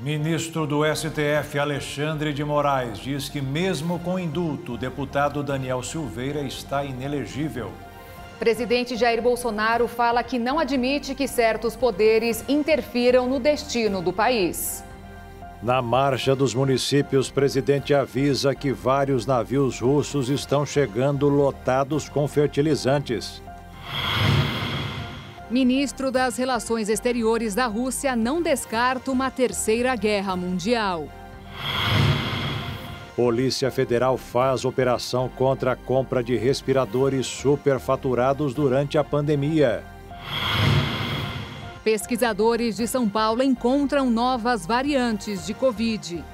Ministro do STF, Alexandre de Moraes, diz que mesmo com indulto, o deputado Daniel Silveira está inelegível. Presidente Jair Bolsonaro fala que não admite que certos poderes interfiram no destino do país. Na marcha dos municípios, o presidente avisa que vários navios russos estão chegando lotados com fertilizantes. Ministro das Relações Exteriores da Rússia não descarta uma terceira guerra mundial. Polícia Federal faz operação contra a compra de respiradores superfaturados durante a pandemia. Pesquisadores de São Paulo encontram novas variantes de Covid.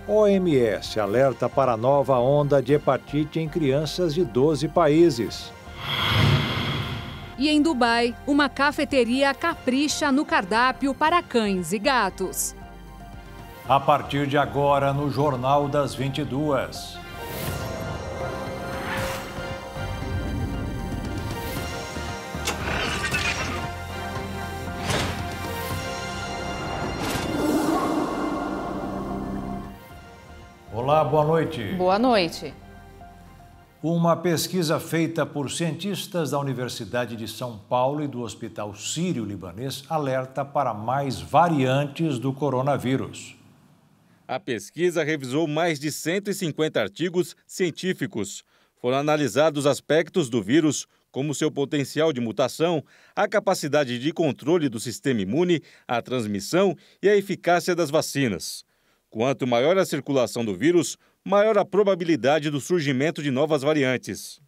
OMS alerta para a nova onda de hepatite em crianças de 12 países. E em Dubai, uma cafeteria capricha no cardápio para cães e gatos. A partir de agora, no Jornal das 22. Olá, boa noite. Boa noite. Uma pesquisa feita por cientistas da Universidade de São Paulo e do Hospital Sírio-Libanês alerta para mais variantes do coronavírus. A pesquisa revisou mais de 150 artigos científicos. Foram analisados aspectos do vírus, como seu potencial de mutação, a capacidade de controle do sistema imune, a transmissão e a eficácia das vacinas. Quanto maior a circulação do vírus, maior a probabilidade do surgimento de novas variantes.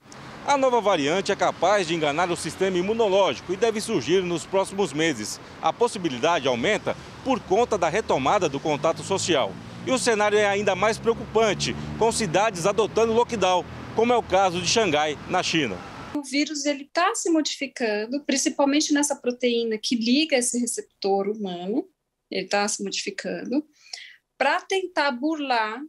A nova variante é capaz de enganar o sistema imunológico e deve surgir nos próximos meses. A possibilidade aumenta por conta da retomada do contato social. E o cenário é ainda mais preocupante, com cidades adotando lockdown, como é o caso de Xangai, na China. O vírus está se modificando, principalmente nessa proteína que liga esse receptor humano, ele está se modificando, para tentar burlar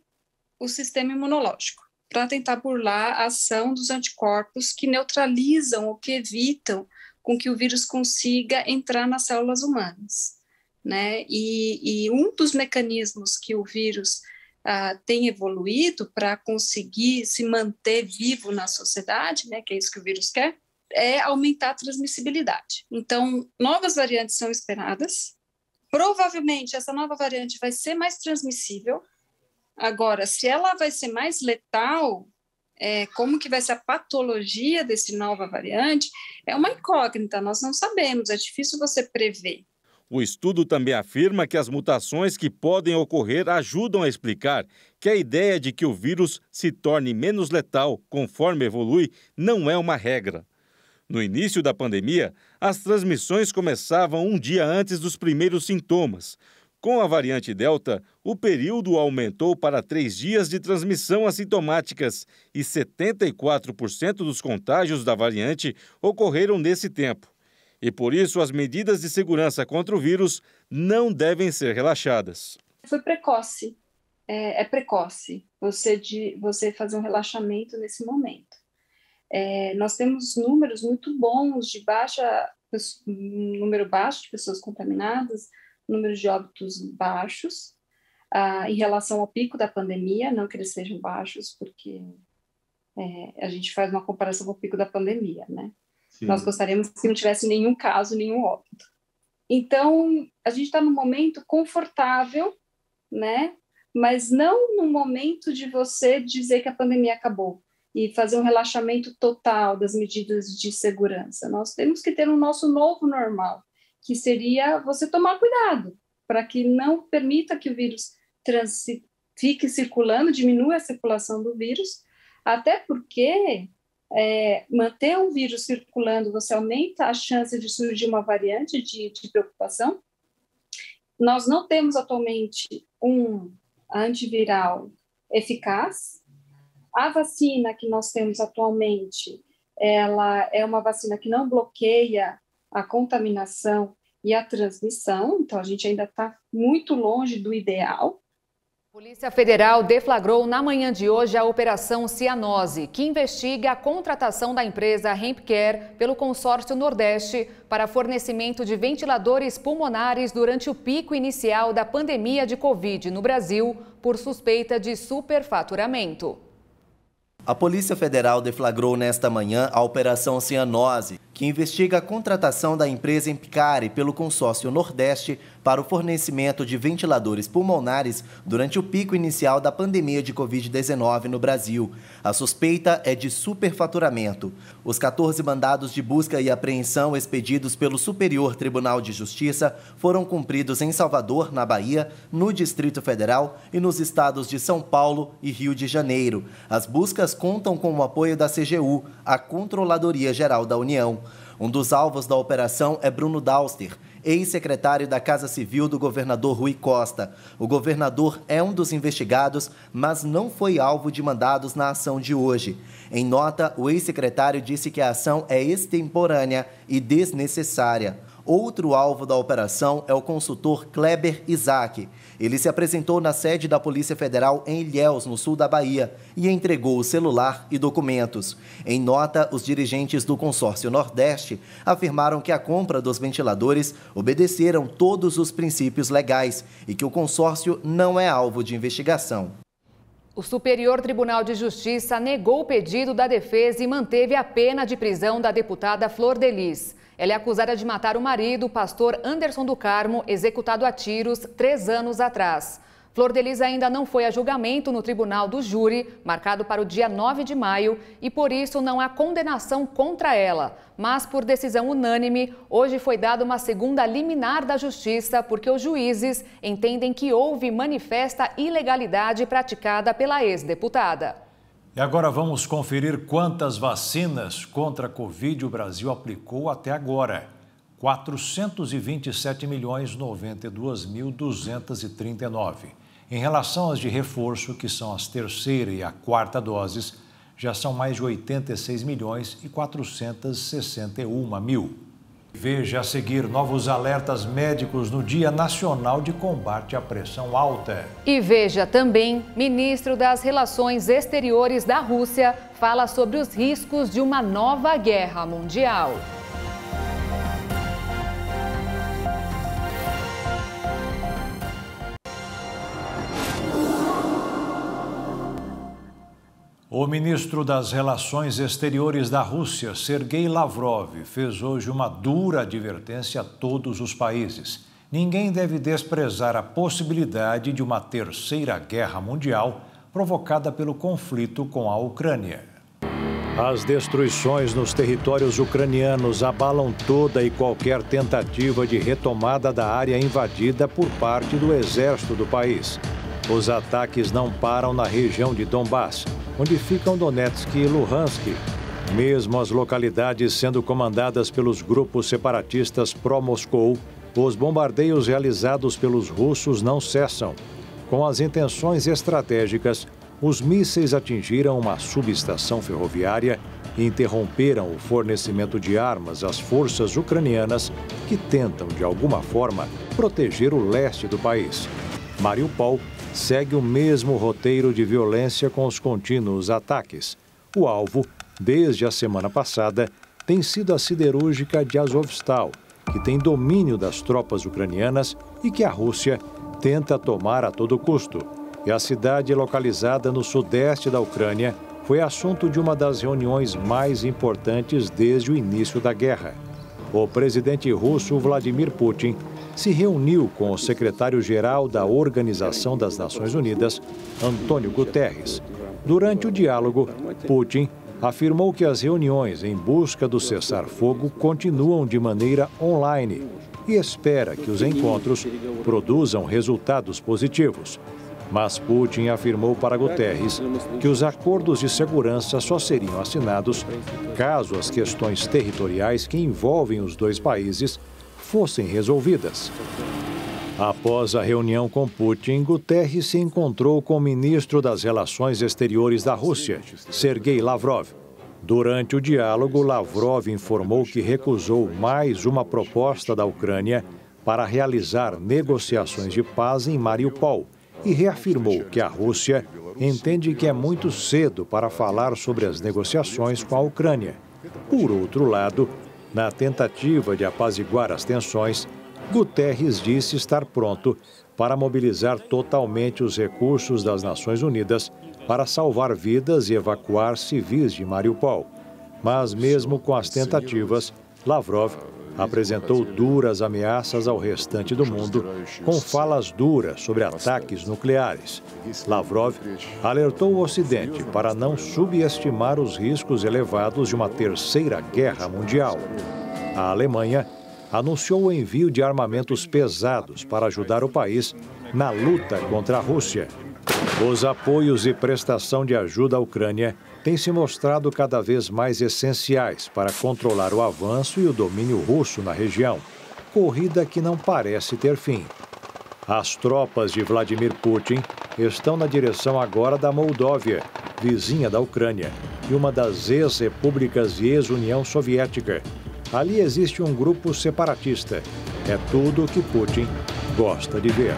o sistema imunológico, para tentar burlar a ação dos anticorpos que neutralizam ou que evitam com que o vírus consiga entrar nas células humanas, né? E um dos mecanismos que o vírus tem evoluído para conseguir se manter vivo na sociedade, né, que é isso que o vírus quer, é aumentar a transmissibilidade. Então, novas variantes são esperadas. Provavelmente, essa nova variante vai ser mais transmissível. Agora, se ela vai ser mais letal, como que vai ser a patologia dessa nova variante, é uma incógnita, nós não sabemos, é difícil você prever. O estudo também afirma que as mutações que podem ocorrer ajudam a explicar que a ideia de que o vírus se torne menos letal conforme evolui não é uma regra. No início da pandemia, as transmissões começavam um dia antes dos primeiros sintomas. Com a variante Delta, o período aumentou para 3 dias de transmissão assintomáticas e 74% dos contágios da variante ocorreram nesse tempo. E por isso as medidas de segurança contra o vírus não devem ser relaxadas. Foi precoce, é precoce você fazer um relaxamento nesse momento. Nós temos números muito bons de número baixo de pessoas contaminadas, números de óbitos baixos, em relação ao pico da pandemia, não que eles sejam baixos, porque a gente faz uma comparação com o pico da pandemia, né? Sim. Nós gostaríamos que não tivesse nenhum caso, nenhum óbito. Então, a gente está num momento confortável, né? Mas não num momento de você dizer que a pandemia acabou e fazer um relaxamento total das medidas de segurança. Nós temos que ter o nosso novo normal, que seria você tomar cuidado para que não permita que o vírus fique circulando, diminua a circulação do vírus, até porque manter um vírus circulando, você aumenta a chance de surgir uma variante de preocupação. Nós não temos atualmente um antiviral eficaz. A vacina que nós temos atualmente, ela é uma vacina que não bloqueia a contaminação e a transmissão, então a gente ainda está muito longe do ideal, A Polícia Federal deflagrou na manhã de hoje a Operação Cianose, que investiga a contratação da empresa Hempcare pelo consórcio Nordeste para fornecimento de ventiladores pulmonares durante o pico inicial da pandemia de Covid no Brasil, por suspeita de superfaturamento. A Polícia Federal deflagrou nesta manhã a Operação Cianose, que investiga a contratação da empresa Hempcare pelo consórcio Nordeste para o fornecimento de ventiladores pulmonares durante o pico inicial da pandemia de Covid-19 no Brasil. A suspeita é de superfaturamento. Os 14 mandados de busca e apreensão expedidos pelo Superior Tribunal de Justiça foram cumpridos em Salvador, na Bahia, no Distrito Federal e nos estados de São Paulo e Rio de Janeiro. As buscas contam com o apoio da CGU, a Controladoria Geral da União. Um dos alvos da operação é Bruno Dauster, ex-secretário da Casa Civil do governador Rui Costa. O governador é um dos investigados, mas não foi alvo de mandados na ação de hoje. Em nota, o ex-secretário disse que a ação é extemporânea e desnecessária. Outro alvo da operação é o consultor Kleber Isaac. Ele se apresentou na sede da Polícia Federal em Ilhéus, no sul da Bahia, e entregou o celular e documentos. Em nota, os dirigentes do consórcio Nordeste afirmaram que a compra dos ventiladores obedeceram todos os princípios legais e que o consórcio não é alvo de investigação. O Superior Tribunal de Justiça negou o pedido da defesa e manteve a pena de prisão da deputada Flor de Lis. Ela é acusada de matar o marido, o pastor Anderson do Carmo, executado a tiros 3 anos atrás. Flor de Lis ainda não foi a julgamento no tribunal do júri, marcado para o dia 9 de maio, e por isso não há condenação contra ela. Mas, por decisão unânime, hoje foi dada uma segunda liminar da Justiça, porque os juízes entendem que houve manifesta ilegalidade praticada pela ex-deputada. E agora vamos conferir quantas vacinas contra a Covid o Brasil aplicou até agora. 427.092.239. Em relação às de reforço, que são as terceira e a quarta doses, já são mais de 86.461.000. Veja a seguir novos alertas médicos no Dia Nacional de Combate à Pressão Alta. E veja também, ministro das Relações Exteriores da Rússia fala sobre os riscos de uma nova guerra mundial. O ministro das Relações Exteriores da Rússia, Sergei Lavrov, fez hoje uma dura advertência a todos os países. Ninguém deve desprezar a possibilidade de uma terceira guerra mundial provocada pelo conflito com a Ucrânia. As destruições nos territórios ucranianos abalam toda e qualquer tentativa de retomada da área invadida por parte do exército do país. Os ataques não param na região de Donbass, onde ficam Donetsk e Luhansk, mesmo as localidades sendo comandadas pelos grupos separatistas pró-Moscou. Os bombardeios realizados pelos russos não cessam. Com as intenções estratégicas, os mísseis atingiram uma subestação ferroviária e interromperam o fornecimento de armas às forças ucranianas que tentam, de alguma forma, proteger o leste do país. Mariupol segue o mesmo roteiro de violência com os contínuos ataques. O alvo, desde a semana passada, tem sido a siderúrgica de Azovstal, que tem domínio das tropas ucranianas e que a Rússia tenta tomar a todo custo. E a cidade, localizada no sudeste da Ucrânia, foi assunto de uma das reuniões mais importantes desde o início da guerra. O presidente russo Vladimir Putin se reuniu com o secretário-geral da Organização das Nações Unidas, Antônio Guterres. Durante o diálogo, Putin afirmou que as reuniões em busca do cessar-fogo continuam de maneira online e espera que os encontros produzam resultados positivos. Mas Putin afirmou para Guterres que os acordos de segurança só seriam assinados caso as questões territoriais que envolvem os dois países fossem resolvidas. Após a reunião com Putin, Guterres se encontrou com o ministro das Relações Exteriores da Rússia, Sergei Lavrov. Durante o diálogo, Lavrov informou que recusou mais uma proposta da Ucrânia para realizar negociações de paz em Mariupol e reafirmou que a Rússia entende que é muito cedo para falar sobre as negociações com a Ucrânia. Por outro lado, na tentativa de apaziguar as tensões, Guterres disse estar pronto para mobilizar totalmente os recursos das Nações Unidas para salvar vidas e evacuar civis de Mariupol. Mas mesmo com as tentativas, Lavrov apresentou duras ameaças ao restante do mundo, com falas duras sobre ataques nucleares. Lavrov alertou o Ocidente para não subestimar os riscos elevados de uma terceira guerra mundial. A Alemanha anunciou o envio de armamentos pesados para ajudar o país na luta contra a Rússia. Os apoios e prestação de ajuda à Ucrânia têm se mostrado cada vez mais essenciais para controlar o avanço e o domínio russo na região, corrida que não parece ter fim. As tropas de Vladimir Putin estão na direção agora da Moldóvia, vizinha da Ucrânia, e uma das ex-repúblicas de ex-União Soviética. Ali existe um grupo separatista. É tudo o que Putin gosta de ver.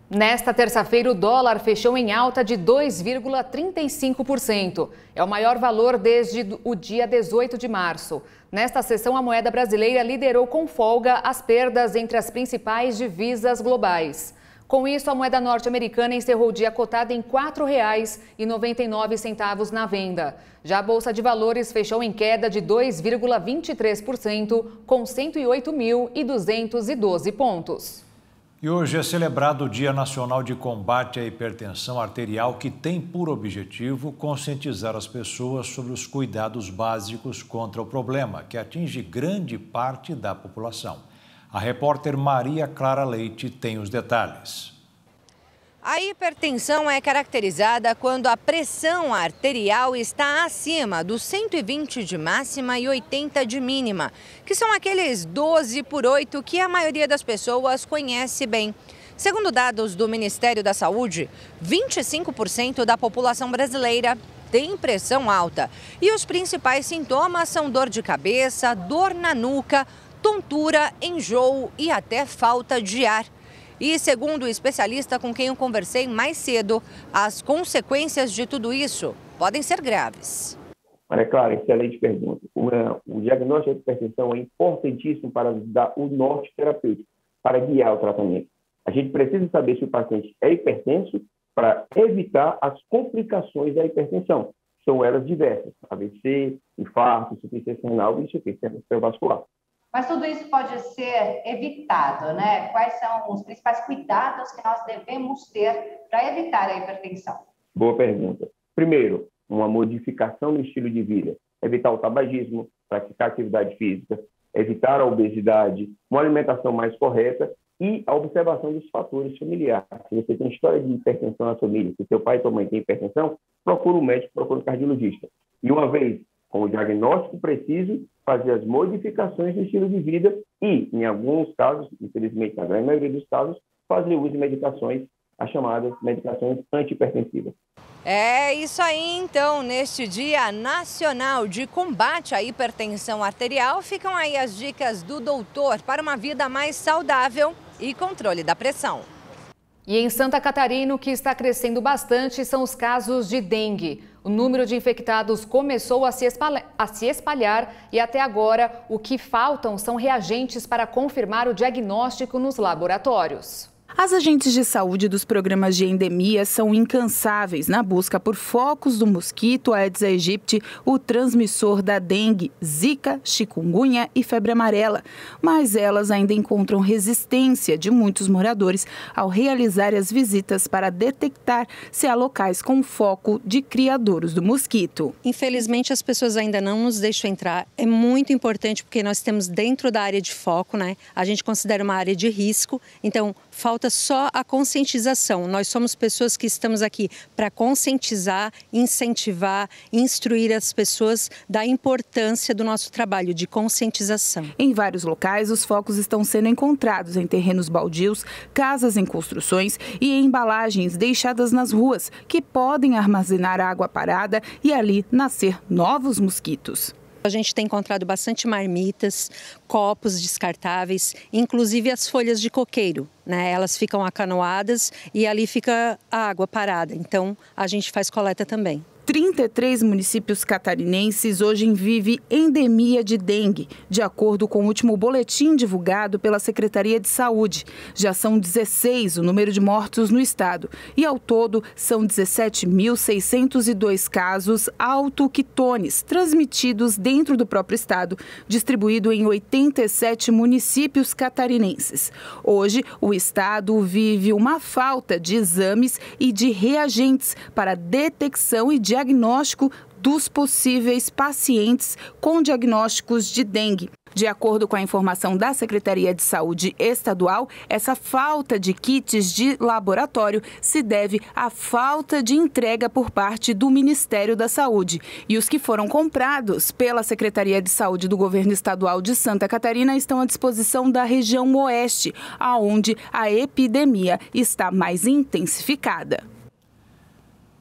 Nesta terça-feira, o dólar fechou em alta de 2,35%. É o maior valor desde o dia 18 de março. Nesta sessão, a moeda brasileira liderou com folga as perdas entre as principais divisas globais. Com isso, a moeda norte-americana encerrou o dia cotada em R$ 4,99 na venda. Já a Bolsa de Valores fechou em queda de 2,23%, com 108.212 pontos. E hoje é celebrado o Dia Nacional de Combate à Hipertensão Arterial, que tem por objetivo conscientizar as pessoas sobre os cuidados básicos contra o problema, que atinge grande parte da população. A repórter Maria Clara Leite tem os detalhes. A hipertensão é caracterizada quando a pressão arterial está acima dos 120 de máxima e 80 de mínima, que são aqueles 12/8 que a maioria das pessoas conhece bem. Segundo dados do Ministério da Saúde, 25% da população brasileira tem pressão alta. E os principais sintomas são dor de cabeça, dor na nuca, tontura, enjoo e até falta de ar. E segundo o especialista com quem eu conversei mais cedo, as consequências de tudo isso podem ser graves. Maria Clara, excelente pergunta. O diagnóstico de hipertensão é importantíssimo para dar o norte terapêutico, para guiar o tratamento. A gente precisa saber se o paciente é hipertenso para evitar as complicações da hipertensão. São elas diversas: AVC, infarto, insuficiência renal e insuficiência cerebrovascular. Mas tudo isso pode ser evitado, né? Quais são os principais cuidados que nós devemos ter para evitar a hipertensão? Boa pergunta. Primeiro, uma modificação no estilo de vida. Evitar o tabagismo, praticar atividade física, evitar a obesidade, uma alimentação mais correta e a observação dos fatores familiares. Se você tem história de hipertensão na família, se seu pai e sua mãe têm hipertensão, procura um médico, procura um cardiologista. E uma vez com o diagnóstico preciso, fazer as modificações no estilo de vida e, em alguns casos, infelizmente na grande maioria dos casos, fazer uso de medicações, as chamadas medicações antihipertensivas. É isso aí, então, neste Dia Nacional de Combate à Hipertensão Arterial, ficam aí as dicas do doutor para uma vida mais saudável e controle da pressão. E em Santa Catarina, o que está crescendo bastante são os casos de dengue. O número de infectados começou a se espalhar e até agora o que faltam são reagentes para confirmar o diagnóstico nos laboratórios. As agentes de saúde dos programas de endemia são incansáveis na busca por focos do mosquito Aedes aegypti, o transmissor da dengue, zika, chikungunya e febre amarela. Mas elas ainda encontram resistência de muitos moradores ao realizar as visitas para detectar se há locais com foco de criadouros do mosquito. Infelizmente, as pessoas ainda não nos deixam entrar. É muito importante porque nós temos dentro da área de foco, né? A gente considera uma área de risco, então falta só a conscientização. Nós somos pessoas que estamos aqui para conscientizar, incentivar, instruir as pessoas da importância do nosso trabalho de conscientização. Em vários locais, os focos estão sendo encontrados em terrenos baldios, casas em construções e em embalagens deixadas nas ruas, que podem armazenar água parada e ali nascer novos mosquitos. A gente tem encontrado bastante marmitas, copos descartáveis, inclusive as folhas de coqueiro, né? Elas ficam acanoadas e ali fica a água parada. Então, a gente faz coleta também. 33 municípios catarinenses hoje vivem endemia de dengue, de acordo com o último boletim divulgado pela Secretaria de Saúde. Já são 16 o número de mortos no estado e, ao todo, são 17.602 casos autoqutones transmitidos dentro do próprio estado, distribuído em 87 municípios catarinenses. Hoje, o estado vive uma falta de exames e de reagentes para detecção e diagnóstico dos possíveis pacientes com diagnósticos de dengue. De acordo com a informação da Secretaria de Saúde Estadual, essa falta de kits de laboratório se deve à falta de entrega por parte do Ministério da Saúde. E os que foram comprados pela Secretaria de Saúde do Governo Estadual de Santa Catarina estão à disposição da região oeste, aonde a epidemia está mais intensificada.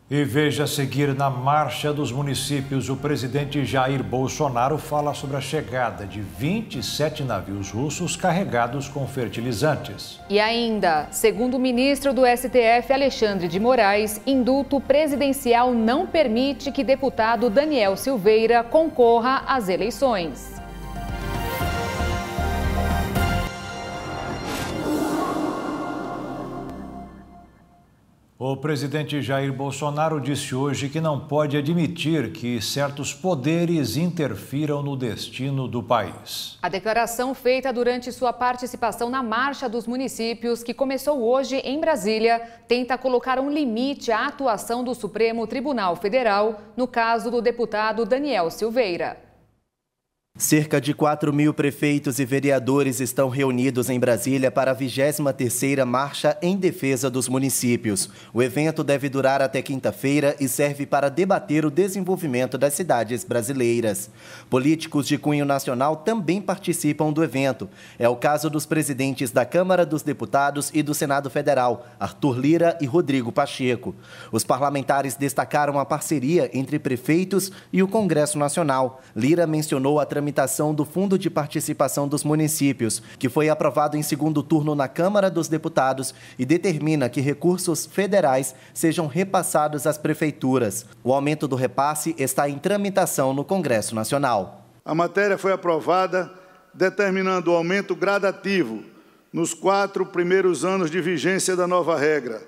E veja a seguir, na Marcha dos Municípios, o presidente Jair Bolsonaro fala sobre a chegada de 27 navios russos carregados com fertilizantes. E ainda, segundo o ministro do STF, Alexandre de Moraes, indulto presidencial não permite que deputado Daniel Silveira concorra às eleições. O presidente Jair Bolsonaro disse hoje que não pode admitir que certos poderes interfiram no destino do país. A declaração feita durante sua participação na Marcha dos Municípios, que começou hoje em Brasília, tenta colocar um limite à atuação do Supremo Tribunal Federal no caso do deputado Daniel Silveira. Cerca de 4.000 prefeitos e vereadores estão reunidos em Brasília para a 23ª Marcha em Defesa dos Municípios. O evento deve durar até quinta-feira e serve para debater o desenvolvimento das cidades brasileiras. Políticos de cunho nacional também participam do evento. É o caso dos presidentes da Câmara dos Deputados e do Senado Federal, Arthur Lira e Rodrigo Pacheco. Os parlamentares destacaram a parceria entre prefeitos e o Congresso Nacional. Lira mencionou a tramitação do Fundo de Participação dos Municípios, que foi aprovado em segundo turno na Câmara dos Deputados e determina que recursos federais sejam repassados às prefeituras. O aumento do repasse está em tramitação no Congresso Nacional. A matéria foi aprovada, determinando o aumento gradativo nos 4 primeiros anos de vigência da nova regra.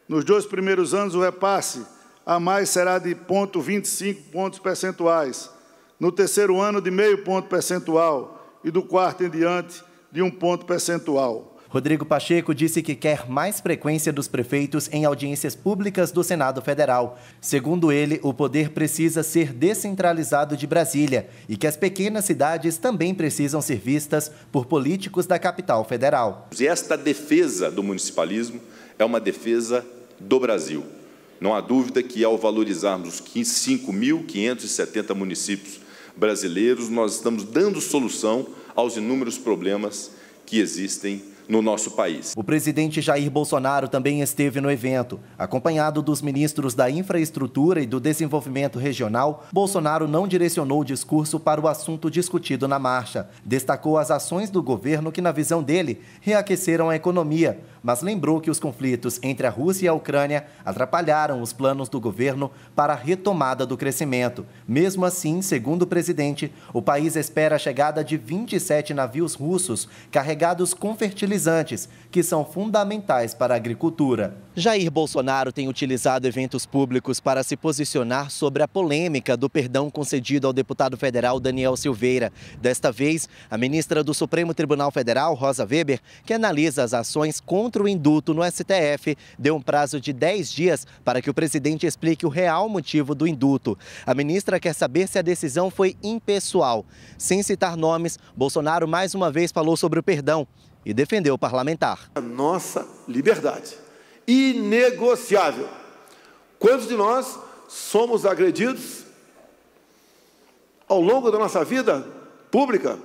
Nos 2 primeiros anos, o repasse a mais será de 0,25 pontos percentuais. No 3º ano, de 0,5 ponto percentual e do 4º em diante, de 1 ponto percentual. Rodrigo Pacheco disse que quer mais frequência dos prefeitos em audiências públicas do Senado Federal. Segundo ele, o poder precisa ser descentralizado de Brasília e que as pequenas cidades também precisam ser vistas por políticos da capital federal. E esta defesa do municipalismo é uma defesa do Brasil. Não há dúvida que, ao valorizarmos os 5.570 municípios brasileiros, nós estamos dando solução aos inúmeros problemas que existem no nosso país. O presidente Jair Bolsonaro também esteve no evento. Acompanhado dos ministros da Infraestrutura e do Desenvolvimento Regional, Bolsonaro não direcionou o discurso para o assunto discutido na marcha. Destacou as ações do governo que, na visão dele, reaqueceram a economia, mas lembrou que os conflitos entre a Rússia e a Ucrânia atrapalharam os planos do governo para a retomada do crescimento. Mesmo assim, segundo o presidente, o país espera a chegada de 27 navios russos carregados com fertilizantes, que são fundamentais para a agricultura. Jair Bolsonaro tem utilizado eventos públicos para se posicionar sobre a polêmica do perdão concedido ao deputado federal Daniel Silveira. Desta vez, a ministra do Supremo Tribunal Federal, Rosa Weber, que analisa as ações contra o indulto no STF, deu um prazo de 10 dias para que o presidente explique o real motivo do indulto. A ministra quer saber se a decisão foi impessoal. Sem citar nomes, Bolsonaro mais uma vez falou sobre o perdão e defendeu o parlamentar. A nossa liberdade, inegociável. Quantos de nós somos agredidos ao longo da nossa vida pública?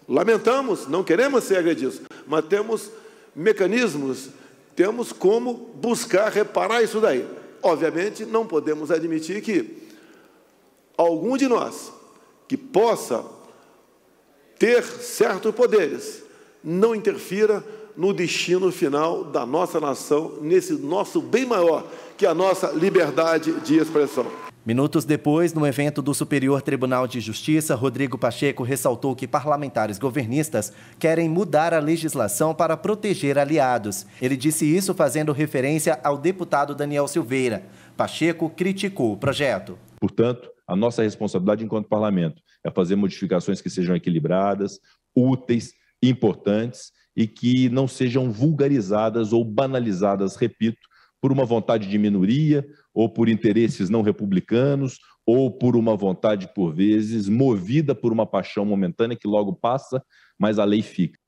Lamentamos, não queremos ser agredidos, mas temos mecanismos, temos como buscar reparar isso daí. Obviamente, não podemos admitir que algum de nós que possa ter certos poderes, não interfira no destino final da nossa nação, nesse nosso bem maior, que é a nossa liberdade de expressão. Minutos depois, no evento do Superior Tribunal de Justiça, Rodrigo Pacheco ressaltou que parlamentares governistas querem mudar a legislação para proteger aliados. Ele disse isso fazendo referência ao deputado Daniel Silveira. Pacheco criticou o projeto. Portanto, a nossa responsabilidade enquanto parlamento é fazer modificações que sejam equilibradas, úteis, importantes e que não sejam vulgarizadas ou banalizadas, repito, por uma vontade de minoria, ou por interesses não republicanos, ou por uma vontade, por vezes, movida por uma paixão momentânea que logo passa, mas a lei fica.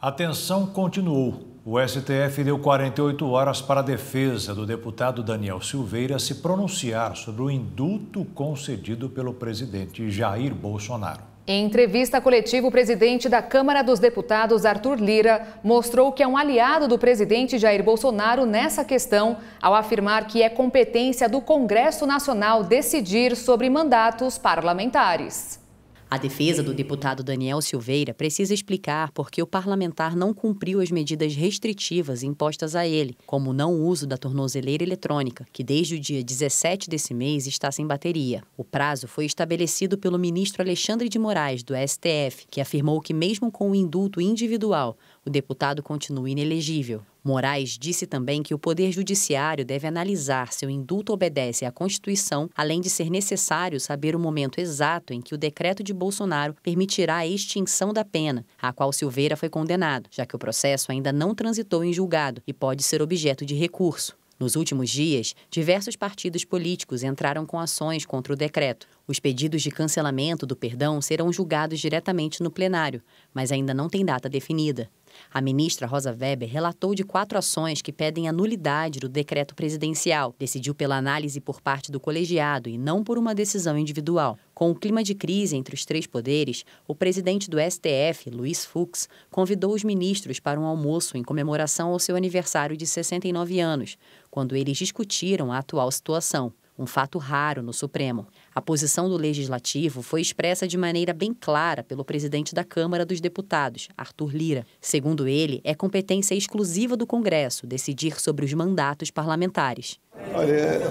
A tensão continuou. O STF deu 48 horas para a defesa do deputado Daniel Silveira se pronunciar sobre o indulto concedido pelo presidente Jair Bolsonaro. Em entrevista coletiva, o presidente da Câmara dos Deputados, Arthur Lira, mostrou que é um aliado do presidente Jair Bolsonaro nessa questão, ao afirmar que é competência do Congresso Nacional decidir sobre mandatos parlamentares. A defesa do deputado Daniel Silveira precisa explicar por que o parlamentar não cumpriu as medidas restritivas impostas a ele, como o não uso da tornozeleira eletrônica, que desde o dia 17 desse mês está sem bateria. O prazo foi estabelecido pelo ministro Alexandre de Moraes, do STF, que afirmou que mesmo com o indulto individual, o deputado continua inelegível. Moraes disse também que o Poder Judiciário deve analisar se o indulto obedece à Constituição, além de ser necessário saber o momento exato em que o decreto de Bolsonaro permitirá a extinção da pena, a qual Silveira foi condenado, já que o processo ainda não transitou em julgado e pode ser objeto de recurso. Nos últimos dias, diversos partidos políticos entraram com ações contra o decreto. Os pedidos de cancelamento do perdão serão julgados diretamente no plenário, mas ainda não tem data definida. A ministra Rosa Weber relatou de 4 ações que pedem a nulidade do decreto presidencial. Decidiu pela análise por parte do colegiado e não por uma decisão individual. Com o clima de crise entre os 3 poderes, o presidente do STF, Luiz Fux, convidou os ministros para um almoço em comemoração ao seu aniversário de 69 anos, quando eles discutiram a atual situação. Um fato raro no Supremo. A posição do Legislativo foi expressa de maneira bem clara pelo presidente da Câmara dos Deputados, Arthur Lira. Segundo ele, é competência exclusiva do Congresso decidir sobre os mandatos parlamentares. Olha,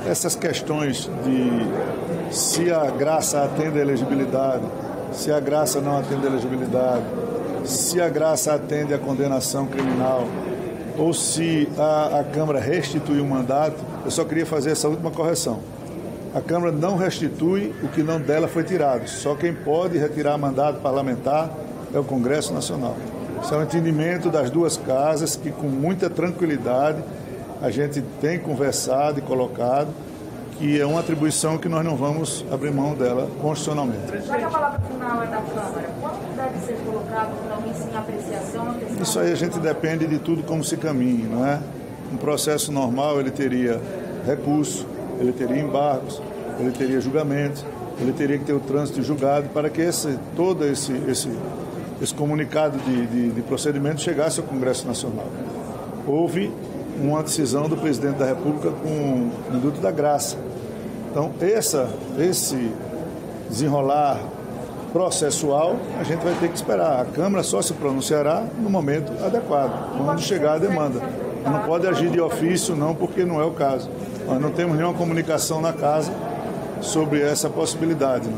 essas questões de se a graça atende a elegibilidade, se a graça não atende a elegibilidade, se a graça atende a condenação criminal, ou se a Câmara restitui o mandato, eu só queria fazer essa última correção. A Câmara não restitui o que não dela foi tirado. Só quem pode retirar mandato parlamentar é o Congresso Nacional. Isso é um entendimento das duas casas que, com muita tranquilidade, a gente tem conversado e colocado, que é uma atribuição que nós não vamos abrir mão dela constitucionalmente. Já que a palavra final é da Câmara, quando deve ser colocado então isso em apreciação? Isso aí a gente depende de tudo como se caminha, não é? Um processo normal ele teria recurso, ele teria embargos, ele teria julgamento, ele teria que ter o trânsito julgado para que todo esse comunicado de procedimento chegasse ao Congresso Nacional. Houve uma decisão do presidente da República com o indulto da graça. Então, esse desenrolar processual, a gente vai ter que esperar. A Câmara só se pronunciará no momento adequado, quando chegar a demanda. Não pode agir de ofício, não, porque não é o caso. Nós não temos nenhuma comunicação na casa sobre essa possibilidade.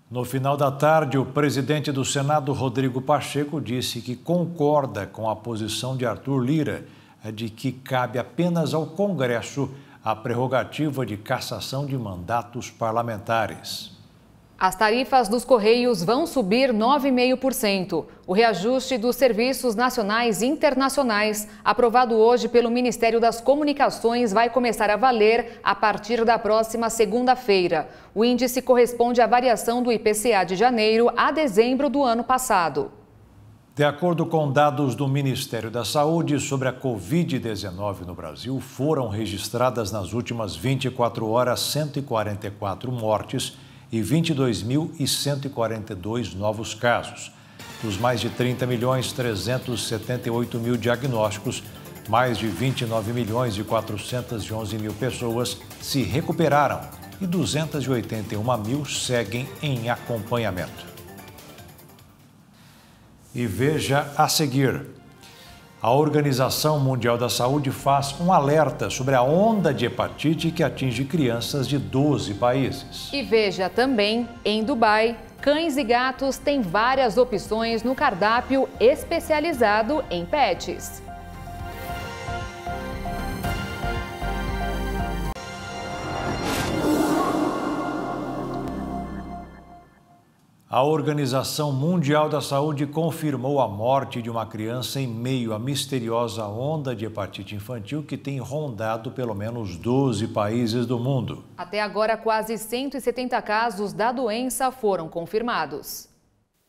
No final da tarde, o presidente do Senado, Rodrigo Pacheco, disse que concorda com a posição de Arthur Lira de que cabe apenas ao Congresso a prerrogativa de cassação de mandatos parlamentares. As tarifas dos Correios vão subir 9,5%. O reajuste dos serviços nacionais e internacionais, aprovado hoje pelo Ministério das Comunicações, vai começar a valer a partir da próxima segunda-feira. O índice corresponde à variação do IPCA de janeiro a dezembro do ano passado. De acordo com dados do Ministério da Saúde sobre a Covid-19 no Brasil, foram registradas nas últimas 24 horas 144 mortes e 22.142 novos casos. Dos mais de 30.378.000 diagnósticos, mais de 29.411.000 pessoas se recuperaram e 281 mil seguem em acompanhamento. E veja a seguir. A Organização Mundial da Saúde faz um alerta sobre a onda de hepatite que atinge crianças de 12 países. E veja também, em Dubai, cães e gatos têm várias opções no cardápio especializado em pets. A Organização Mundial da Saúde confirmou a morte de uma criança em meio à misteriosa onda de hepatite infantil que tem rondado pelo menos 12 países do mundo. Até agora, quase 170 casos da doença foram confirmados.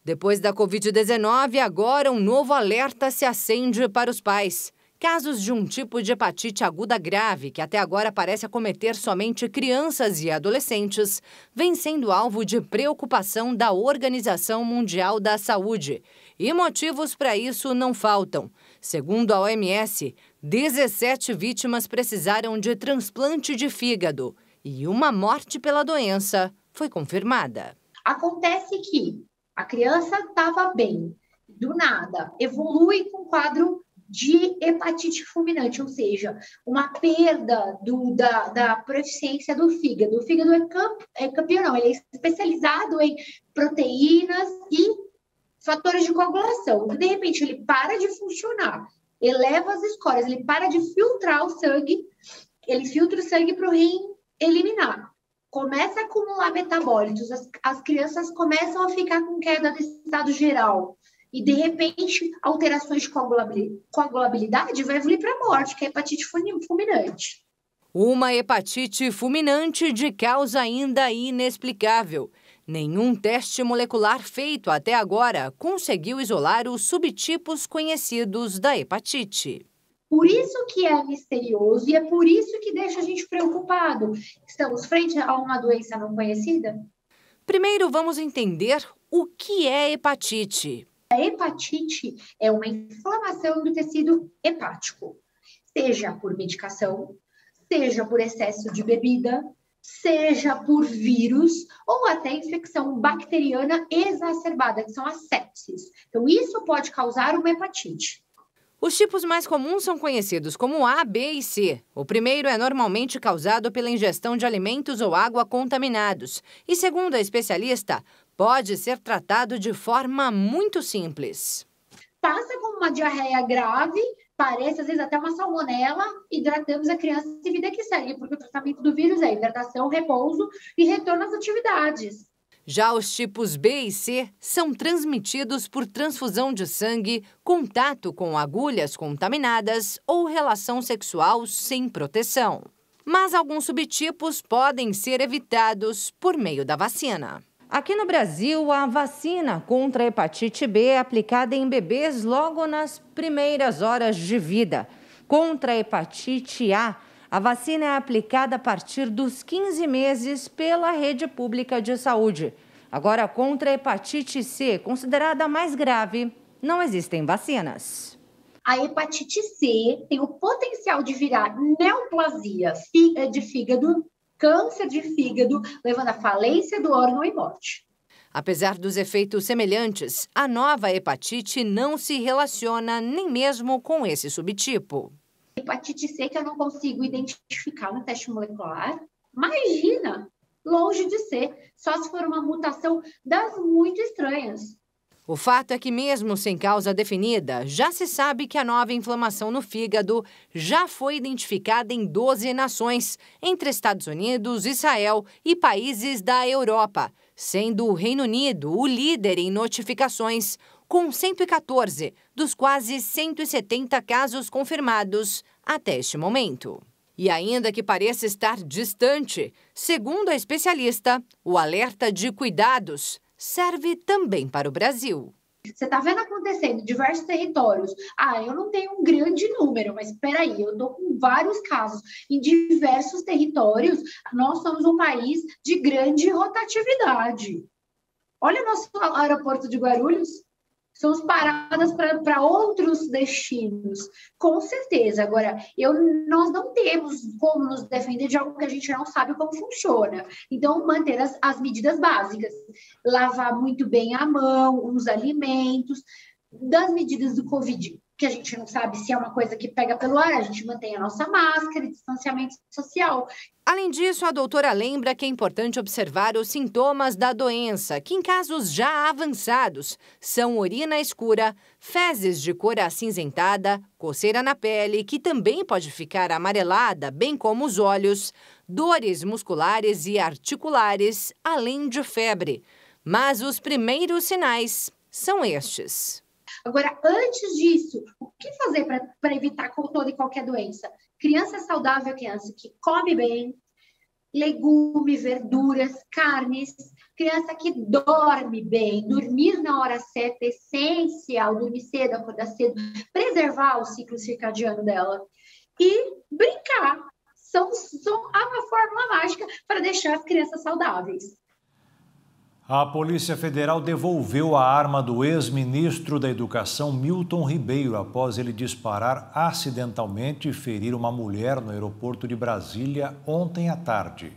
Depois da Covid-19, agora um novo alerta se acende para os pais. Casos de um tipo de hepatite aguda grave, que até agora parece acometer somente crianças e adolescentes, vem sendo alvo de preocupação da Organização Mundial da Saúde. E motivos para isso não faltam. Segundo a OMS, 17 vítimas precisaram de transplante de fígado e uma morte pela doença foi confirmada. Acontece que a criança estava bem, do nada, evolui com quadro de hepatite fulminante, ou seja, uma perda da proficiência do fígado. O fígado é campeão, não, ele é especializado em proteínas e fatores de coagulação. De repente, ele para de funcionar, eleva as escórias, ele para de filtrar o sangue, ele filtra o sangue para o rim eliminar. Começa a acumular metabólitos, as crianças começam a ficar com queda de estado geral. E, de repente, alterações de coagulabilidade vai evoluir para a morte, que é a hepatite fulminante. Uma hepatite fulminante de causa ainda inexplicável. Nenhum teste molecular feito até agora conseguiu isolar os subtipos conhecidos da hepatite. Por isso que é misterioso e é por isso que deixa a gente preocupado. Estamos frente a uma doença não conhecida? Primeiro, vamos entender o que é hepatite. A hepatite é uma inflamação do tecido hepático, seja por medicação, seja por excesso de bebida, seja por vírus ou até infecção bacteriana exacerbada, que são as sepses. Então, isso pode causar uma hepatite. Os tipos mais comuns são conhecidos como A, B e C. O primeiro é normalmente causado pela ingestão de alimentos ou água contaminados. E, segundo a especialista, pode ser tratado de forma muito simples. Passa como uma diarreia grave, parece às vezes até uma salmonela, hidratamos a criança e vida que segue, porque o tratamento do vírus é hidratação, repouso e retorno às atividades. Já os tipos B e C são transmitidos por transfusão de sangue, contato com agulhas contaminadas ou relação sexual sem proteção. Mas alguns subtipos podem ser evitados por meio da vacina. Aqui no Brasil, a vacina contra a hepatite B é aplicada em bebês logo nas primeiras horas de vida. Contra a hepatite A, a vacina é aplicada a partir dos 15 meses pela rede pública de saúde. Agora, contra a hepatite C, considerada mais grave, não existem vacinas. A hepatite C tem o potencial de virar neoplasia de fígado, câncer de fígado, levando à falência do órgão e morte. Apesar dos efeitos semelhantes, a nova hepatite não se relaciona nem mesmo com esse subtipo. Hepatite C que eu não consigo identificar no teste molecular, imagina, longe de ser, só se for uma mutação das muito estranhas. O fato é que, mesmo sem causa definida, já se sabe que a nova inflamação no fígado já foi identificada em 12 nações, entre Estados Unidos, Israel e países da Europa, sendo o Reino Unido o líder em notificações, com 114 dos quase 170 casos confirmados até este momento. E ainda que pareça estar distante, segundo a especialista, o alerta de cuidados serve também para o Brasil. Você está vendo acontecendo em diversos territórios. Eu não tenho um grande número, mas espera aí, eu estou com vários casos. Em diversos territórios, nós somos um país de grande rotatividade. Olha o nosso aeroporto de Guarulhos. somos paradas para outros destinos, com certeza. Agora, nós não temos como nos defender de algo que a gente não sabe como funciona. Então, manter as medidas básicas, lavar muito bem a mão, os alimentos, das medidas do Covid, que a gente não sabe se é uma coisa que pega pelo ar, a gente mantém a nossa máscara e distanciamento social. Além disso, a doutora lembra que é importante observar os sintomas da doença, que em casos já avançados são urina escura, fezes de cor acinzentada, coceira na pele, que também pode ficar amarelada, bem como os olhos, dores musculares e articulares, além de febre. Mas os primeiros sinais são estes. Agora, antes disso, o que fazer para evitar toda e qualquer doença? Criança saudável é criança que come bem, legumes, verduras, carnes. Criança que dorme bem, dormir na hora certa é essencial, dormir cedo, acordar cedo, preservar o ciclo circadiano dela. E brincar. São a fórmula mágica para deixar as crianças saudáveis. A Polícia Federal devolveu a arma do ex-ministro da Educação, Milton Ribeiro, após ele disparar acidentalmente e ferir uma mulher no aeroporto de Brasília ontem à tarde.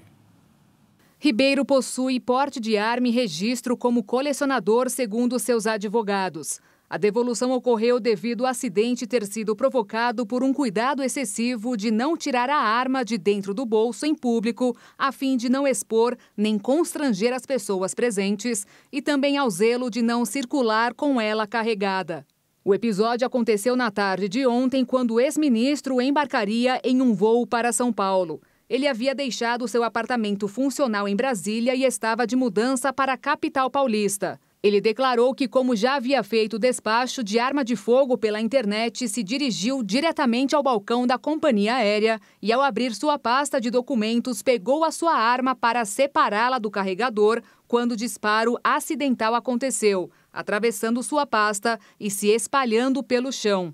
Ribeiro possui porte de arma e registro como colecionador, segundo seus advogados. A devolução ocorreu devido ao acidente ter sido provocado por um cuidado excessivo de não tirar a arma de dentro do bolso em público, a fim de não expor nem constranger as pessoas presentes, e também ao zelo de não circular com ela carregada. O episódio aconteceu na tarde de ontem, quando o ex-ministro embarcaria em um voo para São Paulo. Ele havia deixado seu apartamento funcional em Brasília e estava de mudança para a capital paulista. Ele declarou que, como já havia feito despacho de arma de fogo pela internet, se dirigiu diretamente ao balcão da companhia aérea e, ao abrir sua pasta de documentos, pegou a sua arma para separá-la do carregador quando o disparo acidental aconteceu, atravessando sua pasta e se espalhando pelo chão.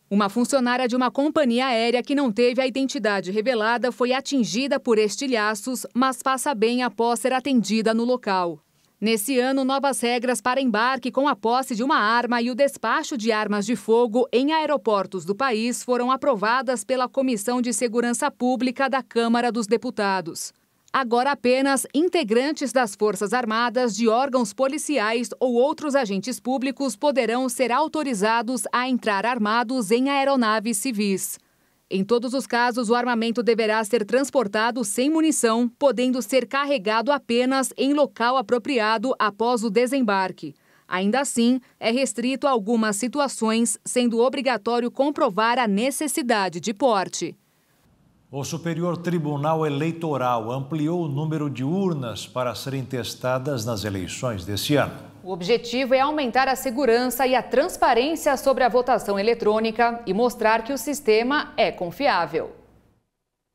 Uma funcionária de uma companhia aérea que não teve a identidade revelada foi atingida por estilhaços, mas passa bem após ser atendida no local. Nesse ano, novas regras para embarque com a posse de uma arma e o despacho de armas de fogo em aeroportos do país foram aprovadas pela Comissão de Segurança Pública da Câmara dos Deputados. Agora, apenas integrantes das Forças Armadas, de órgãos policiais ou outros agentes públicos poderão ser autorizados a entrar armados em aeronaves civis. Em todos os casos, o armamento deverá ser transportado sem munição, podendo ser carregado apenas em local apropriado após o desembarque. Ainda assim, é restrito a algumas situações, sendo obrigatório comprovar a necessidade de porte. O Superior Tribunal Eleitoral ampliou o número de urnas para serem testadas nas eleições deste ano. O objetivo é aumentar a segurança e a transparência sobre a votação eletrônica e mostrar que o sistema é confiável.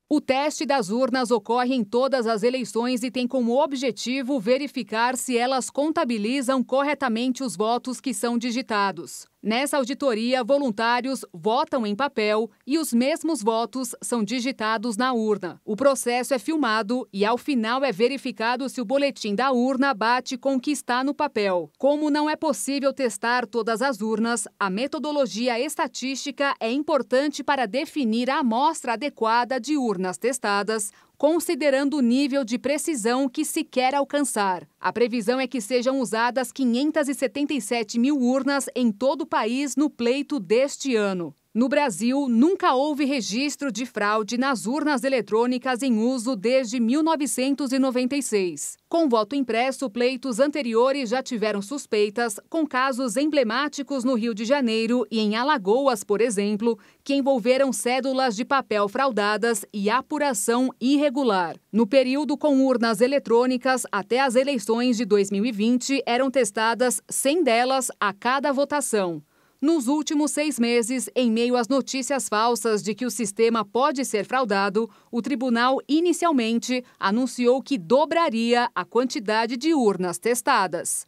O teste das urnas ocorre em todas as eleições e tem como objetivo verificar se elas contabilizam corretamente os votos que são digitados. Nessa auditoria, voluntários votam em papel e os mesmos votos são digitados na urna. O processo é filmado e, ao final, é verificado se o boletim da urna bate com o que está no papel. Como não é possível testar todas as urnas, a metodologia estatística é importante para definir a amostra adequada de urnas testadas, considerando o nível de precisão que se quer alcançar. A previsão é que sejam usadas 577 mil urnas em todo o país no pleito deste ano. No Brasil, nunca houve registro de fraude nas urnas eletrônicas em uso desde 1996. Com voto impresso, pleitos anteriores já tiveram suspeitas, com casos emblemáticos no Rio de Janeiro e em Alagoas, por exemplo, que envolveram cédulas de papel fraudadas e apuração irregular. No período com urnas eletrônicas, até as eleições de 2020, eram testadas 100 delas a cada votação. Nos últimos 6 meses, em meio às notícias falsas de que o sistema pode ser fraudado, o tribunal inicialmente anunciou que dobraria a quantidade de urnas testadas.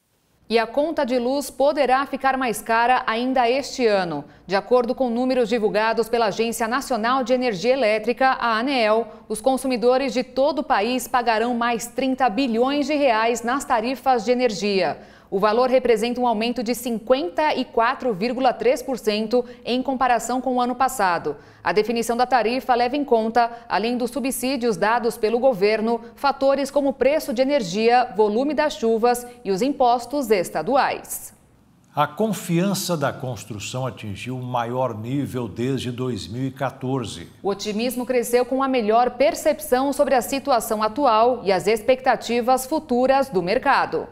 E a conta de luz poderá ficar mais cara ainda este ano. De acordo com números divulgados pela Agência Nacional de Energia Elétrica, a ANEEL, os consumidores de todo o país pagarão mais 30 bilhões de reais nas tarifas de energia. O valor representa um aumento de 54,3% em comparação com o ano passado. A definição da tarifa leva em conta, além dos subsídios dados pelo governo, fatores como preço de energia, volume das chuvas e os impostos estaduais. A confiança da construção atingiu o maior nível desde 2014. O otimismo cresceu com a melhor percepção sobre a situação atual e as expectativas futuras do mercado.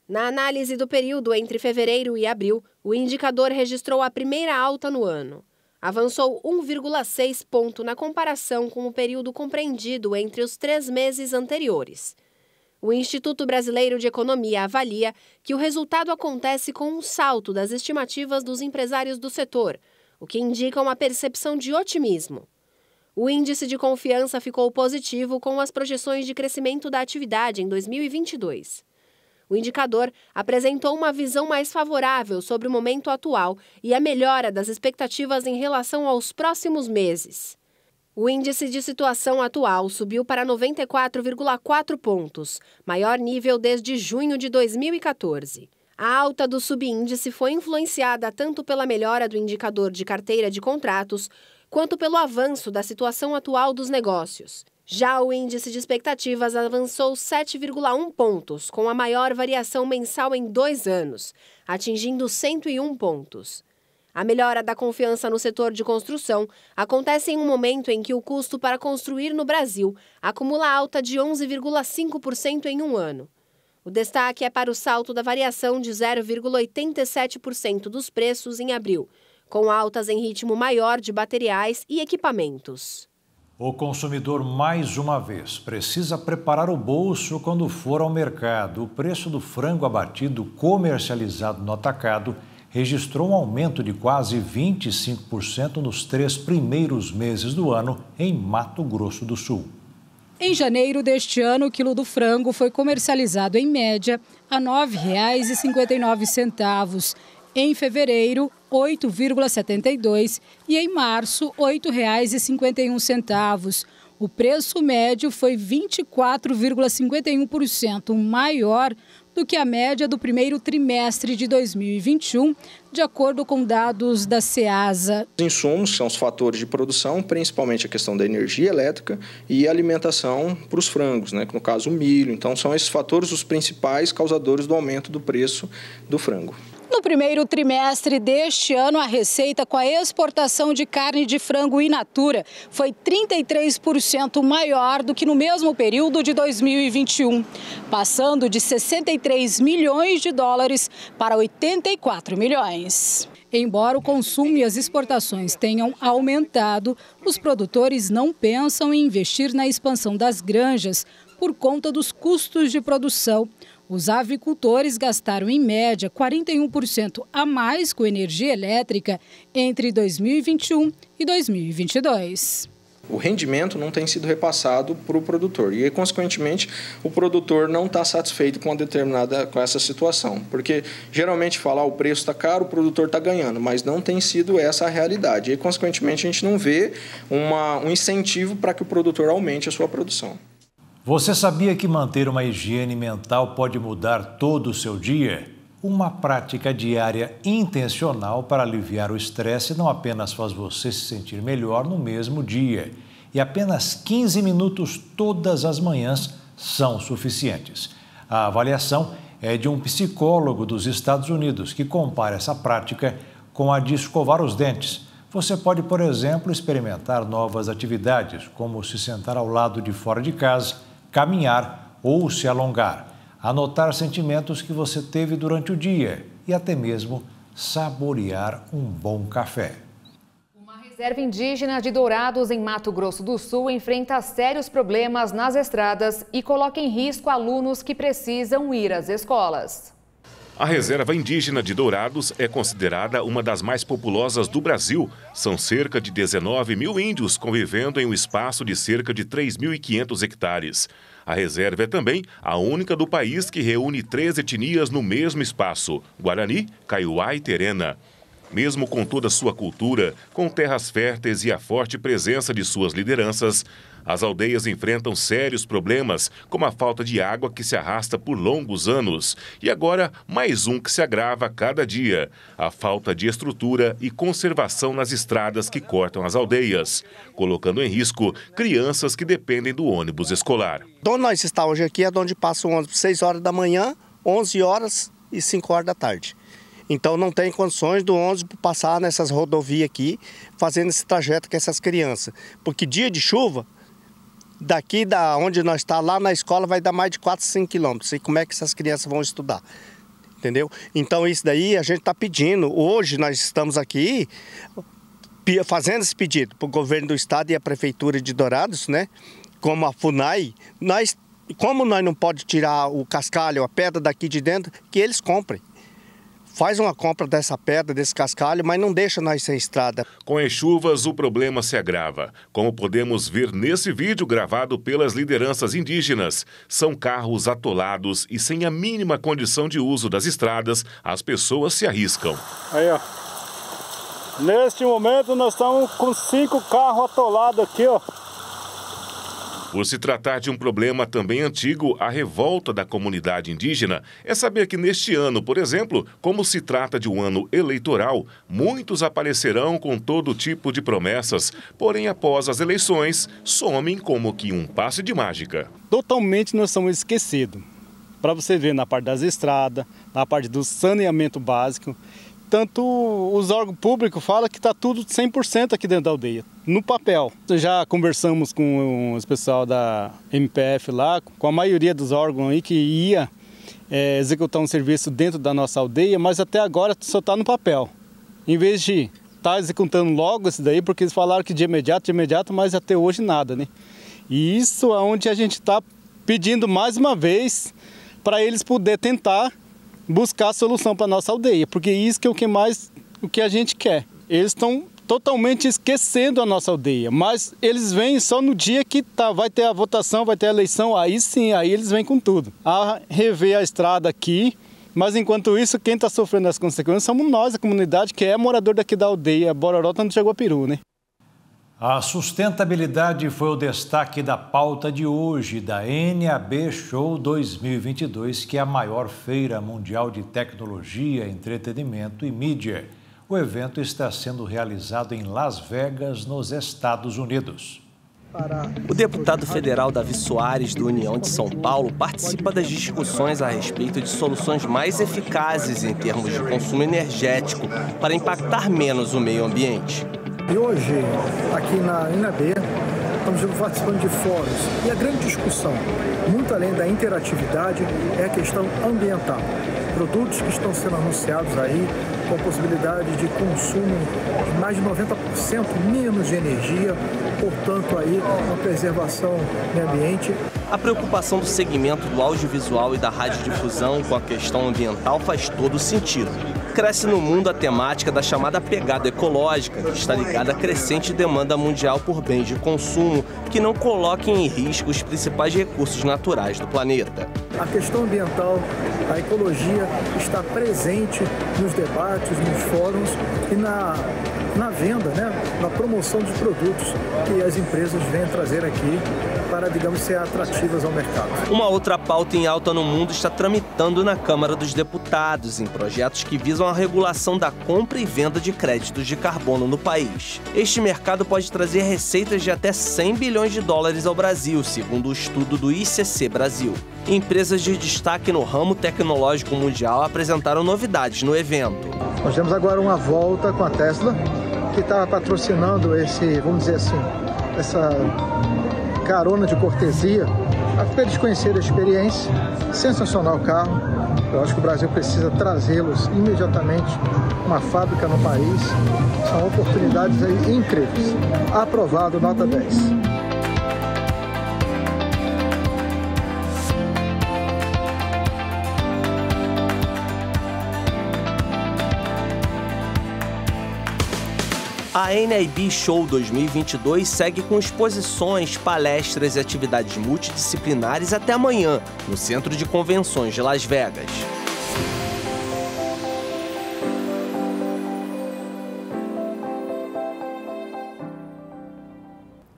Na análise do período entre fevereiro e abril, o indicador registrou a primeira alta no ano. Avançou 1,6 ponto na comparação com o período compreendido entre os 3 meses anteriores. O Instituto Brasileiro de Economia avalia que o resultado acontece com um salto das estimativas dos empresários do setor, o que indica uma percepção de otimismo. O índice de confiança ficou positivo com as projeções de crescimento da atividade em 2022. O indicador apresentou uma visão mais favorável sobre o momento atual e a melhora das expectativas em relação aos próximos meses. O índice de situação atual subiu para 94,4 pontos, maior nível desde junho de 2014. A alta do subíndice foi influenciada tanto pela melhora do indicador de carteira de contratos, quanto pelo avanço da situação atual dos negócios. Já o índice de expectativas avançou 7,1 pontos, com a maior variação mensal em 2 anos, atingindo 101 pontos. A melhora da confiança no setor de construção acontece em um momento em que o custo para construir no Brasil acumula alta de 11,5% em um ano. O destaque é para o salto da variação de 0,87% dos preços em abril, com altas em ritmo maior de materiais e equipamentos. O consumidor, mais uma vez, precisa preparar o bolso quando for ao mercado. O preço do frango abatido comercializado no atacado registrou um aumento de quase 25% nos 3 primeiros meses do ano em Mato Grosso do Sul. Em janeiro deste ano, o quilo do frango foi comercializado em média a R$ 9,59. Em fevereiro, R$ 8,72 e em março, R$ 8,51. O preço médio foi 24,51% maior do que a média do primeiro trimestre de 2021, de acordo com dados da Ceasa. Os insumos são os fatores de produção, principalmente a questão da energia elétrica e a alimentação para os frangos, né? No caso o milho. Então são esses fatores os principais causadores do aumento do preço do frango. No primeiro trimestre deste ano, a receita com a exportação de carne de frango in natura foi 33% maior do que no mesmo período de 2021, passando de 63 milhões de dólares para 84 milhões. Embora o consumo e as exportações tenham aumentado, os produtores não pensam em investir na expansão das granjas por conta dos custos de produção. Os avicultores gastaram, em média, 41% a mais com energia elétrica entre 2021 e 2022. O rendimento não tem sido repassado para o produtor e, consequentemente, o produtor não está satisfeito com essa situação. Porque, geralmente, o preço está caro, o produtor está ganhando, mas não tem sido essa a realidade. E, consequentemente, a gente não vê um incentivo para que o produtor aumente a sua produção. Você sabia que manter uma higiene mental pode mudar todo o seu dia? Uma prática diária intencional para aliviar o estresse não apenas faz você se sentir melhor no mesmo dia. E apenas 15 minutos todas as manhãs são suficientes. A avaliação é de um psicólogo dos Estados Unidos que compara essa prática com a de escovar os dentes. Você pode, por exemplo, experimentar novas atividades, como se sentar ao lado de fora de casa, caminhar ou se alongar, anotar sentimentos que você teve durante o dia e até mesmo saborear um bom café. Uma reserva indígena de Dourados, em Mato Grosso do Sul, enfrenta sérios problemas nas estradas e coloca em risco alunos que precisam ir às escolas. A reserva indígena de Dourados é considerada uma das mais populosas do Brasil. São cerca de 19 mil índios convivendo em um espaço de cerca de 3.500 hectares. A reserva é também a única do país que reúne 3 etnias no mesmo espaço: Guarani, Kaiowá e Terena. Mesmo com toda sua cultura, com terras férteis e a forte presença de suas lideranças, as aldeias enfrentam sérios problemas, como a falta de água que se arrasta por longos anos. E agora, mais um que se agrava a cada dia: a falta de estrutura e conservação nas estradas que cortam as aldeias, colocando em risco crianças que dependem do ônibus escolar. Onde nós estamos hoje aqui é onde passa o ônibus 6 horas da manhã, 11 horas e 5 horas da tarde. Então não tem condições do ônibus passar nessas rodovias aqui, fazendo esse trajeto com essas crianças. Porque dia de chuva, daqui da onde nós estamos, lá na escola, vai dar mais de 4, 5 quilômetros. E como é que essas crianças vão estudar? Entendeu? Então isso daí a gente está pedindo. Hoje nós estamos aqui fazendo esse pedido para o governo do estado e a prefeitura de Dourados, né? Como a FUNAI, como nós não podemos tirar o cascalho, a pedra daqui de dentro, que eles comprem. Faz uma compra dessa pedra, desse cascalho, mas não deixa nós sem estrada. Com as chuvas, o problema se agrava. Como podemos ver nesse vídeo gravado pelas lideranças indígenas, são carros atolados e sem a mínima condição de uso das estradas, as pessoas se arriscam. Aí, ó. Neste momento, nós estamos com 5 carros atolados aqui, ó. Por se tratar de um problema também antigo, a revolta da comunidade indígena é saber que neste ano, por exemplo, como se trata de um ano eleitoral, muitos aparecerão com todo tipo de promessas, porém após as eleições, somem como que um passe de mágica. Totalmente nós somos esquecidos. Para você ver na parte das estradas, na parte do saneamento básico, tanto os órgãos públicos falam que está tudo 100% aqui dentro da aldeia, no papel. Já conversamos com os pessoal da MPF lá, com a maioria dos órgãos aí que ia executar um serviço dentro da nossa aldeia, mas até agora só está no papel. Em vez de estar executando logo isso daí, porque eles falaram que de imediato, mas até hoje nada, né? E isso é onde a gente está pedindo mais uma vez para eles poderem tentar buscar a solução para a nossa aldeia, porque isso que é o que a gente quer. Eles estão totalmente esquecendo a nossa aldeia, mas eles vêm só no dia que vai ter a votação, vai ter a eleição, aí sim, aí eles vêm com tudo. A rever a estrada aqui, mas enquanto isso, quem está sofrendo as consequências somos nós, a comunidade, que é morador daqui da aldeia, Bororó, tanto Jaguapiru, né? A sustentabilidade foi o destaque da pauta de hoje da NAB Show 2022, que é a maior feira mundial de tecnologia, entretenimento e mídia. O evento está sendo realizado em Las Vegas, nos Estados Unidos. O deputado federal Davi Soares, do União de São Paulo, participa das discussões a respeito de soluções mais eficazes em termos de consumo energético para impactar menos o meio ambiente. E hoje, aqui na NAB, estamos participando de fóruns. E a grande discussão, muito além da interatividade, é a questão ambiental. Produtos que estão sendo anunciados aí com possibilidade de consumo de mais de 90% menos de energia, portanto aí uma preservação do meio ambiente. A preocupação do segmento do audiovisual e da radiodifusão com a questão ambiental faz todo sentido. Cresce no mundo a temática da chamada pegada ecológica, que está ligada à crescente demanda mundial por bens de consumo que não coloquem em risco os principais recursos naturais do planeta. A questão ambiental, a ecologia está presente nos debates, nos fóruns e na venda, né? Na promoção dos produtos que as empresas vêm trazer aqui para, digamos, ser atrativas ao mercado. Uma outra pauta em alta no mundo está tramitando na Câmara dos Deputados em projetos que visam a regulação da compra e venda de créditos de carbono no país. Este mercado pode trazer receitas de até 100 bilhões de dólares ao Brasil, segundo o estudo do ICC Brasil. Empresas de destaque no ramo tecnológico mundial apresentaram novidades no evento. Nós temos agora uma volta com a Tesla, que está patrocinando esse, vamos dizer assim, essa carona de cortesia, para eles conhecerem a experiência. Sensacional o carro. Eu acho que o Brasil precisa trazê-los imediatamente, uma fábrica no país. São oportunidades aí incríveis. Aprovado, nota 10. A NAB Show 2022 segue com exposições, palestras e atividades multidisciplinares até amanhã, no Centro de Convenções de Las Vegas.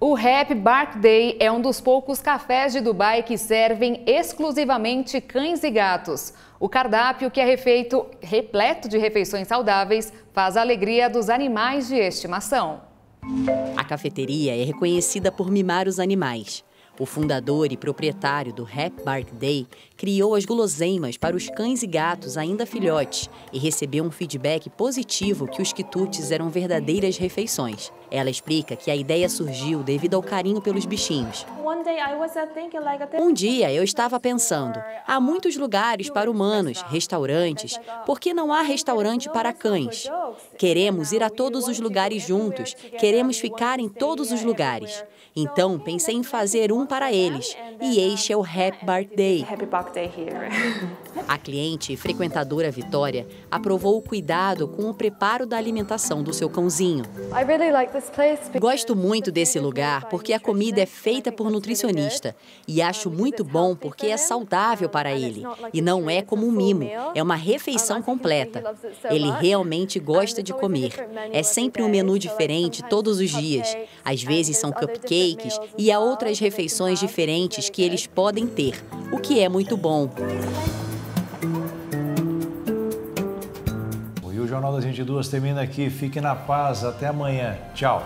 O Happy Birthday é um dos poucos cafés de Dubai que servem exclusivamente cães e gatos. O cardápio, que é repleto de refeições saudáveis, faz a alegria dos animais de estimação. A cafeteria é reconhecida por mimar os animais. O fundador e proprietário do Happy Birthday criou as guloseimas para os cães e gatos ainda filhotes e recebeu um feedback positivo que os quitutes eram verdadeiras refeições. Ela explica que a ideia surgiu devido ao carinho pelos bichinhos. Um dia eu estava pensando, há muitos lugares para humanos, restaurantes, por que não há restaurante para cães? Queremos ir a todos os lugares juntos, queremos ficar em todos os lugares. Então pensei em fazer um para eles, e este é o Happy Birthday. A cliente e frequentadora Vitória aprovou o cuidado com o preparo da alimentação do seu cãozinho. Gosto muito desse lugar porque a comida é feita por nutricionista e acho muito bom porque é saudável para ele e não é como um mimo, é uma refeição completa. Ele realmente gosta de comer. É sempre um menu diferente todos os dias. Às vezes são cupcakes e há outras refeições diferentes que eles podem ter, o que é muito bom. O Jornal das 22 termina aqui. Fique na paz. Até amanhã. Tchau.